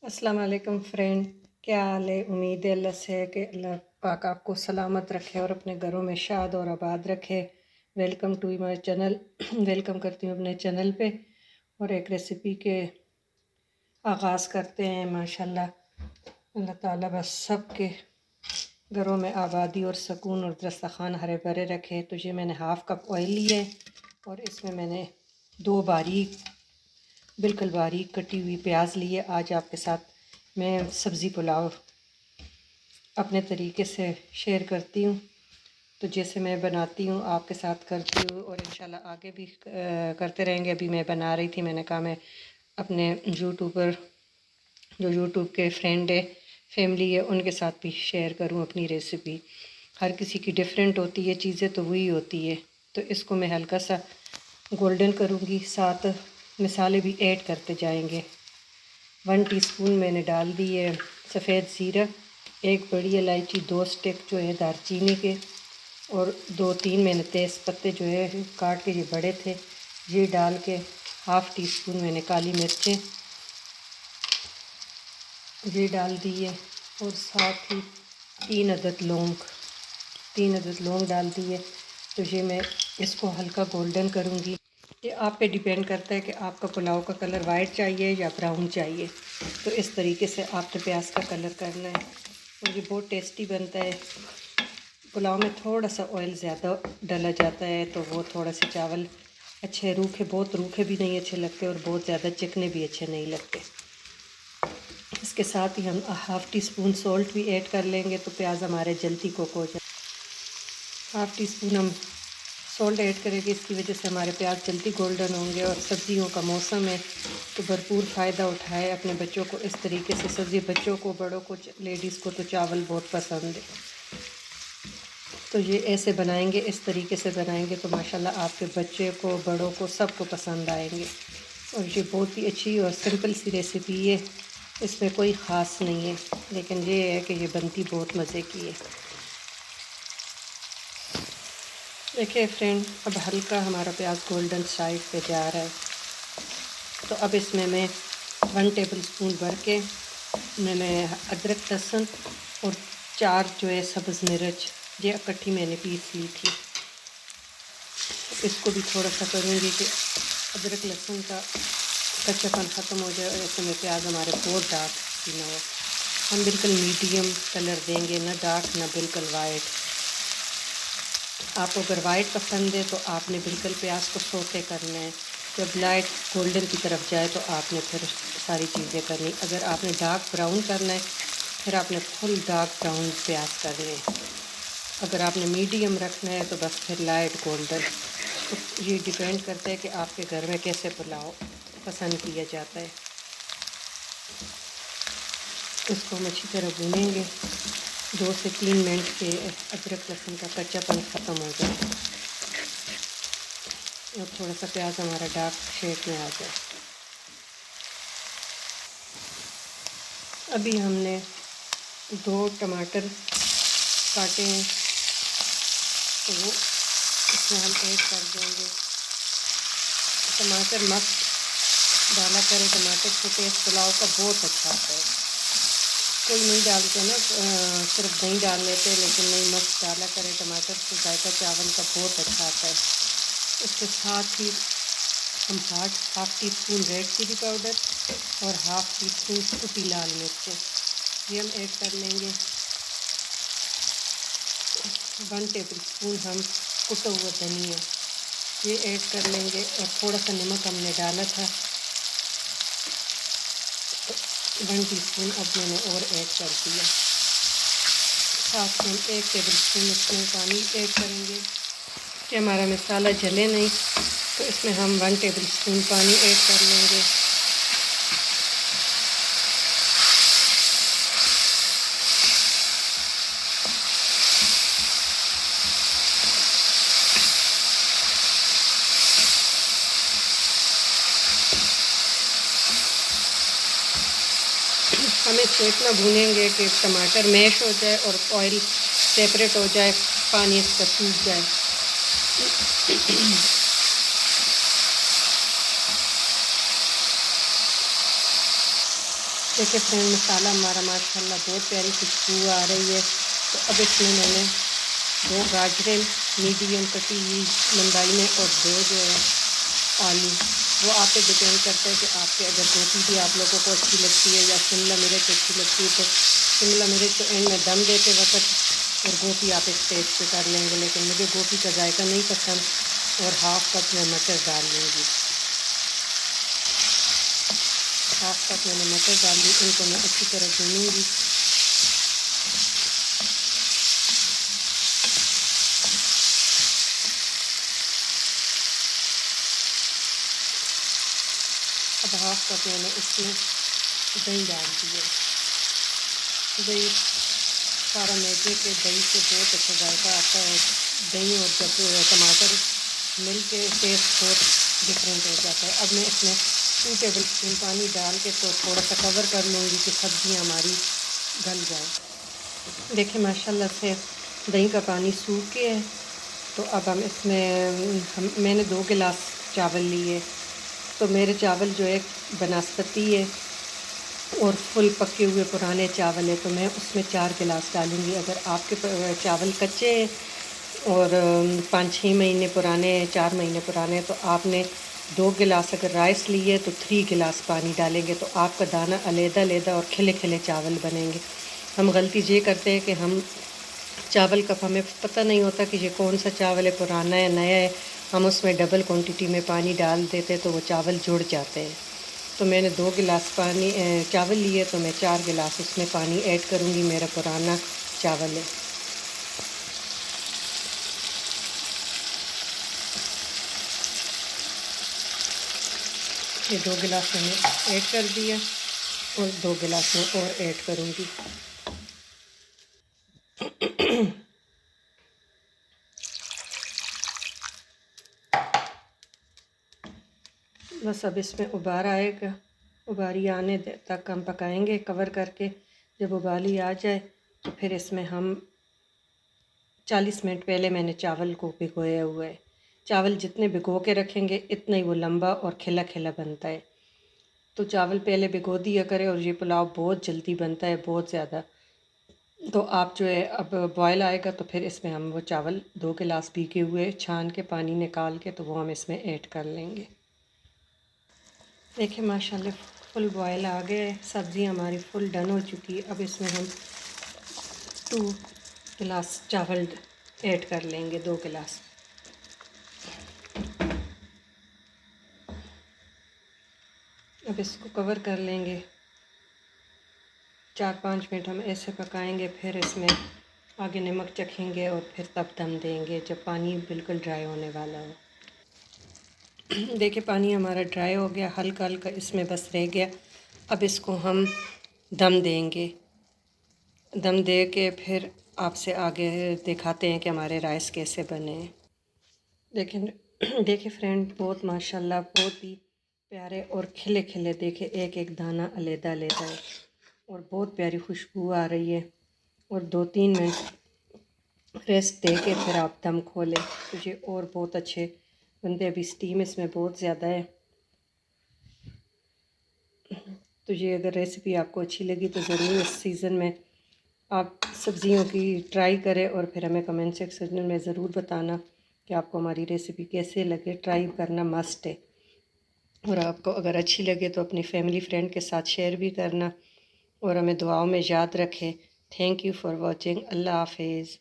अस्सलाम वालेकुम फ्रेंड, क्या हाल है। उम्मीद है अल्लाह से कि अल्लाह पाक आपको सलामत रखे और अपने घरों में शाद और आबाद रखे। Welcome to my channel. Welcome करती हूँ अपने चैनल पे और एक रेसिपी के आगाज़ करते हैं। माशाल्लाह अल्लाह ताला बस सब के घरों में आबादी और सुकून और दस्तरखान हरे भरे रखे। तो ये मैंने हाफ़ कप ऑयल लिए और इसमें मैंने दो बिल्कुल बारीक कटी हुई प्याज लिए। आज आपके साथ मैं सब्ज़ी पुलाव अपने तरीके से शेयर करती हूँ। तो जैसे मैं बनाती हूँ आपके साथ करती हूँ और इंशाल्लाह आगे भी करते रहेंगे। अभी मैं बना रही थी, मैंने कहा मैं अपने यूट्यूबर जो यूट्यूब के फ्रेंड है, फैमिली है, उनके साथ भी शेयर करूँ अपनी रेसिपी। हर किसी की डिफरेंट होती है, चीज़ें तो वही होती है। तो इसको मैं हल्का सा गोल्डन करूँगी, साथ मसाले भी ऐड करते जाएंगे। 1 टीस्पून मैंने डाल दी है सफ़ेद ज़ीरा, एक बड़ी इलायची, 2 स्टिक जो है दालचीनी के और 2-3 मैंने तेज़ पत्ते जो है काट के ये बड़े थे, ये डाल के हाफ़ टी स्पून मैंने काली मिर्चें ये डाल दी है और साथ ही 3 अदद लौंग डाल दी है। तो ये मैं इसको हल्का गोल्डन करूँगी। ये आप पे डिपेंड करता है कि आपका पुलाव का कलर वाइट चाहिए या ब्राउन चाहिए। तो इस तरीके से आपने प्याज का कलर करना है और ये बहुत टेस्टी बनता है। पुलाव में थोड़ा सा ऑयल ज़्यादा डाला जाता है तो वो थोड़ा से चावल अच्छे रूखे, बहुत रूखे भी नहीं अच्छे लगते और बहुत ज़्यादा चिकने भी अच्छे नहीं लगते। इसके साथ ही हम हाफ़ टी स्पून सॉल्ट भी ऐड कर लेंगे तो प्याज हमारे जल्दी कुक हो जाए। हाफ़ टी स्पून हम सॉल्ट ऐड करेंगे, इसकी वजह से हमारे प्याज जल्दी गोल्डन होंगे। और सब्जियों का मौसम है तो भरपूर फ़ायदा उठाए अपने बच्चों को इस तरीके से सब्ज़ी, बच्चों को, बड़ों को, लेडीज़ को तो चावल बहुत पसंद है। तो ये ऐसे बनाएंगे, इस तरीके से बनाएंगे तो माशाल्लाह आपके बच्चे को, बड़ों को, सबको पसंद आएंगे। और ये बहुत ही अच्छी और सिंपल सी रेसिपी है, इसमें कोई ख़ास नहीं है, लेकिन ये है कि ये बनती बहुत मज़े की है। देखिए फ्रेंड, अब हल्का हमारा प्याज गोल्डन साइड पे जा रहा है तो अब इसमें मैं 1 टेबल स्पून भर के मैंने अदरक, लहसुन और 4 जो है सब्ज़ मिर्च ये इकट्ठी मैंने पीस ली थी। इसको भी थोड़ा सा करूँगी कि अदरक लहसुन का कच्चापन ख़त्म हो जाए और ऐसे में प्याज हमारे बहुत डार्क भी ना हो। हम बिल्कुल मीडियम कलर देंगे, ना डार्क ना बिल्कुल वाइट। आपको अगर वाइट पसंद है तो आपने बिल्कुल प्याज को सोते करना है। जब लाइट गोल्डन की तरफ जाए तो आपने फिर सारी चीज़ें करनी। अगर आपने डार्क ब्राउन करना है फिर आपने फुल डार्क ब्राउन प्याज करने हैं। अगर आपने मीडियम रखना है तो बस फिर लाइट गोल्डन। तो ये डिपेंड करता है कि आपके घर में कैसे पुलाव पसंद किया जाता है। इसको हम अच्छी तरह भूनेंगे 2 से 3 मिनट के अदरक लहसुन का कच्चापन ख़त्म हो जाए और थोड़ा सा प्याज हमारा डार्क शेड में आ जाए। अभी हमने 2 टमाटर काटे हैं तो वो इसमें हम ऐड कर देंगे। टमाटर मस्त डाला करें, टमाटर से टेस्ट पुलाव का बहुत अच्छा आता है। कोई नहीं डालते ना, सिर्फ दही डाल लेते हैं, लेकिन नहीं, मस्त डाला करें, टमाटर से जायका चावल का बहुत अच्छा आता है। इसके साथ ही हम half teaspoon red chilli powder और हाफ़ टी स्पून कुटी लाल मिर्चें ये हम ऐड कर लेंगे। 1 टेबल स्पून हम कुटा हुआ धनिया ये ऐड कर लेंगे और थोड़ा सा नमक हमने डाला था तो 1 टीस्पून अब मैंने और ऐड कर दिया। साथ में हम 1 टेबल स्पून इसमें पानी ऐड करेंगे कि हमारा मसाला जले नहीं। तो इसमें हम 1 टेबल स्पून पानी ऐड कर लेंगे। हमें इसको इतना भूनेंगे कि टमाटर मैश हो जाए और ऑयल सेपरेट हो जाए, पानी इसका सूख जाए। देखिए फ्रेंड, मसाला हमारा माशाल्लाह बहुत प्यारी खुशबू आ रही है। तो अब इसमें मैंने 2 गाजरें मीडियम कटी हुई लंबाई में और 2 जो है आलू, वो आप पे डिपेंड करता है कि आपके अगर गोभी भी आप लोगों को अच्छी लगती है या शिमला मिर्च अच्छी लगती है तो शिमला मिर्च तो एंड में दम देते वक्त और गोभी आप इस स्टेज पे कर लेंगे, लेकिन मुझे गोभी का जायका नहीं पसंद। और हाफ़ कप में मटर डाल लूँगी, हाफ़ कप मैंने मटर डाल दी। इनको मैं अच्छी तरह भूनूँगी। अब हाफ़ कप मैंने इसमें दही डाल दी है। दही सारा मैदे के दही से बहुत अच्छा जायका आता है। दही और जब टमाटर मिल के टेस्ट बहुत डिफरेंट हो जाता है। अब मैं इसमें 2 टेबल स्पून पानी डाल के तो थोड़ा सा कवर कर लूँगी कि सब्ज़ियाँ हमारी गल जाए। देखिए माशाल्लाह से दही का पानी सूख के है। तो अब हम इसमें मैंने 2 गिलास चावल लिए। तो मेरे चावल जो है बनस्पति है और फुल पके हुए पुराने चावल है, तो मैं उसमें 4 गिलास डालूँगी। अगर आपके चावल कच्चे हैं और 5-6 महीने पुराने हैं, 4 महीने पुराने हैं, तो आपने 2 गिलास अगर राइस लिए तो 3 गिलास पानी डालेंगे, तो आपका दाना अलग-अलग और खिले-खिले चावल बनेंगे। हम गलती ये करते हैं कि हम चावल का हमें पता नहीं होता कि ये कौन सा चावल है, पुराना है नया है। हम उसमें डबल क्वांटिटी में पानी डाल देते तो वो चावल जुड़ जाते हैं। तो मैंने 2 गिलास चावल लिए, तो मैं 4 गिलास उसमें पानी ऐड करूँगी। मेरा पुराना चावल है। ये 2 गिलास मैंने ऐड कर दिया और 2 गिलास में और ऐड करूँगी। बस अब इसमें उबाल आएगा, उबारी आने तक हम पकाएंगे कवर करके। जब उबाली आ जाए तो फिर इसमें हम 40 मिनट पहले मैंने चावल को भिगोया हुआ है। चावल जितने भिगो के रखेंगे इतना ही वो लंबा और खिला खिला बनता है। तो चावल पहले भिगो दिया करें और ये पुलाव बहुत जल्दी बनता है, बहुत ज़्यादा। तो आप जो है अब बॉयल आएगा तो फिर इसमें हम वो चावल 2 गिलास भीगे हुए छान के पानी निकाल के तो वो हम इसमें ऐड कर लेंगे। देखिए माशाल्लाह फुल बॉयल आ गए, सब्ज़ी हमारी फुल डन हो चुकी है। अब इसमें हम 2 गिलास चावल ऐड कर लेंगे, 2 गिलास। अब इसको कवर कर लेंगे, 4-5 मिनट हम ऐसे पकाएंगे। फिर इसमें आगे नमक चखेंगे और फिर तब दम देंगे जब पानी बिल्कुल ड्राई होने वाला हो। देखिए पानी हमारा ड्राई हो गया, हल्का हल्का इसमें बस रह गया। अब इसको हम दम देंगे। दम दे के फिर आपसे आगे दिखाते हैं कि हमारे राइस कैसे बने हैं। देखिए फ्रेंड, बहुत माशाल्लाह बहुत ही प्यारे और खिले खिले, देखिए एक एक दाना अलग अलग है और बहुत प्यारी खुशबू आ रही है। और 2-3 मिनट रेस्ट दे के फिर आप दम खोलें तो ये और बहुत अच्छे बनते। अभी स्टीम इसमें बहुत ज़्यादा है। तो ये अगर रेसिपी आपको अच्छी लगी तो ज़रूर इस सीज़न में आप सब्ज़ियों की ट्राई करें और फिर हमें कमेंट सेक्शन में ज़रूर बताना कि आपको हमारी रेसिपी कैसे लगे। ट्राई करना मस्ट है और आपको अगर अच्छी लगे तो अपनी फैमिली फ्रेंड के साथ शेयर भी करना और हमें दुआओं में याद रखें। Thank you for watching. Allah हाफिज़।